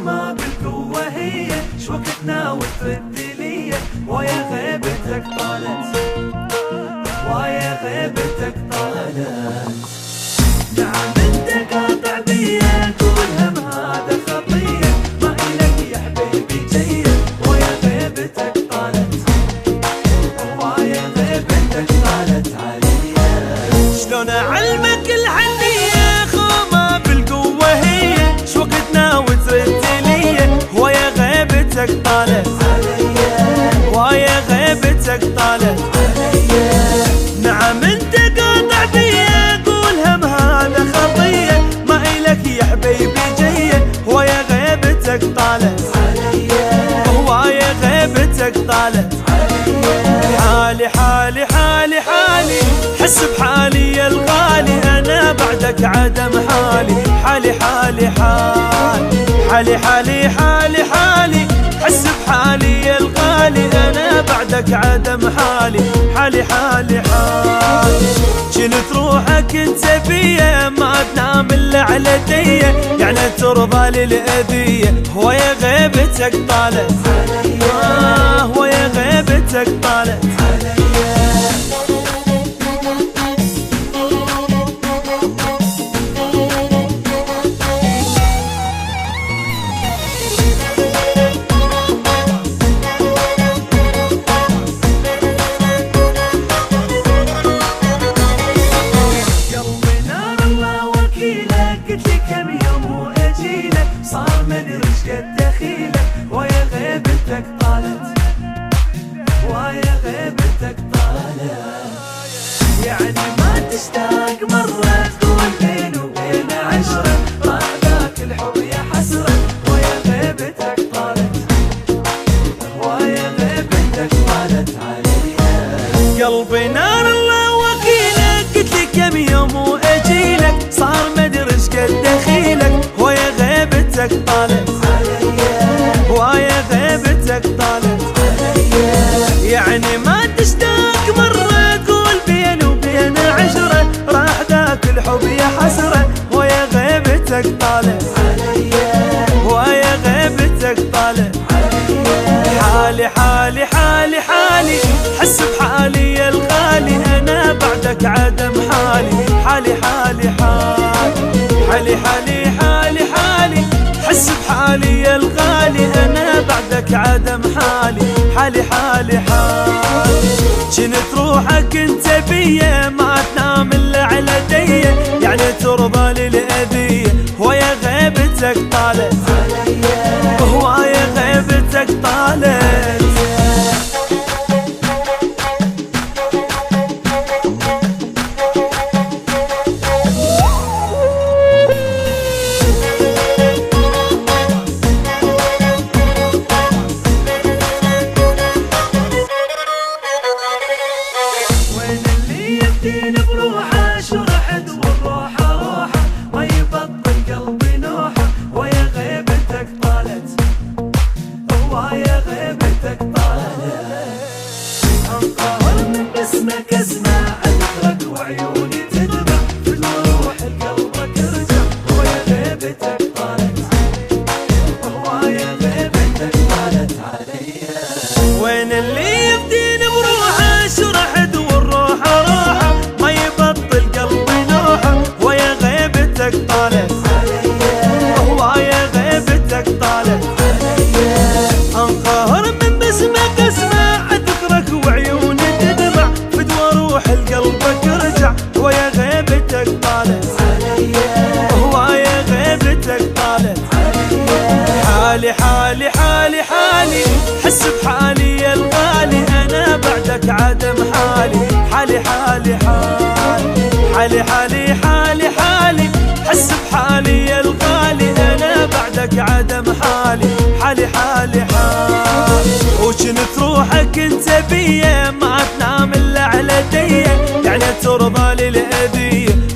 ما بالقوة هي شوقتنا والفدلية ويا غيبتك طالت ويا غيبتك طالت. نعم انت قاطع بيا كل هم هذا خطية ما إلك يا حبيبي جية ويا غيبتك طالت ويا غيبتك طالت عليا. شلون أعلمك الحنية خوما بالقوة هي شوقتنا وترد لي ويا غيبتك طالت ويا غيبتك طالت. نعم انت قاطع بيا قول هم هذا خطية ما إلك يا حبيبي جية ويا غيبتك طالت ويا غيبتك طالت. حالي حالي حالي حالي حس بحالي يا الغالي أنا بعدك عدم حالي. حالي حالي حالي حالي حالي حالي حس بحالي يا الغالي أنا بعدك عدم حالي. حالي حالي حالي جنت روحك انت بيا ما تنام الا على ديه يعني ترضى للأذية ويا غيبتك طالت ويا غيبتك طالت. صار مدري ايش قد دخيلك ويا غيبتك طالت ويا غيبتك طالت. يعني ما تشتاق مرة تقول بين وبين عشرة طال ذاك الحب يا حسرة ويا غيبتك طالت ويا غيبتك طالت عليا. قلبي نار الله وكيلك قلت لي كم يوم واجيلك صار مدري ايش قد دخيلك ويا غيبتك طالت ويا غيبتك طالت. يعني ما تشتاق مرة تقول بين وبين عشرة راح ذاك الحب يا حسرة ويا غيبتك طالت ويا غيبتك طالت. حالي حالي حالي حالي حس بحالي يا الغالي أنا بعدك عدم حالي. حالي حالي حالي حالي حالي حالي حس بحالي يا الغالي أنا بعدك عدم حالي. حالي حالي حالي جنت روحك انت بيا ما تنام الا على ديه يعني ترضى للأذية ويا غيبتك طالت ويا غيبتك طالت. يبدين بروحه شرحت والروحه روحه ما يبطل قلبي نوحه ويا غيبتك طالت ويا غيبتك طالت. انقهر من باسمك اسمع اذكرك وعيوني تدمع في روح قلبك ارجع ويا غيبتك طالت ويا غيبتك طالت عليا. وين اللي يبدين بروحه شرحت والروحه روحه ما يبطل قلبي نوحه ويا غيبتك طالت ويا غيبتك طالت. انقهر من باسمك اسمع اذكرك وعيوني تدمع فدوى روح لقلبك ارجع ويا غيبتك طالت ويا غيبتك طالت. حالي حالي حالي حالي حس بحالي يا الغالي أنا بعدك عدم حالي. حالي حالي حالي حالي حالي حالي حس بحالي يا الغالي أنا بعدك عدم حالي. حالي حالي حالي وجنت روحك انت بيا ما تنام الا على ديه يعني ترضى للأذية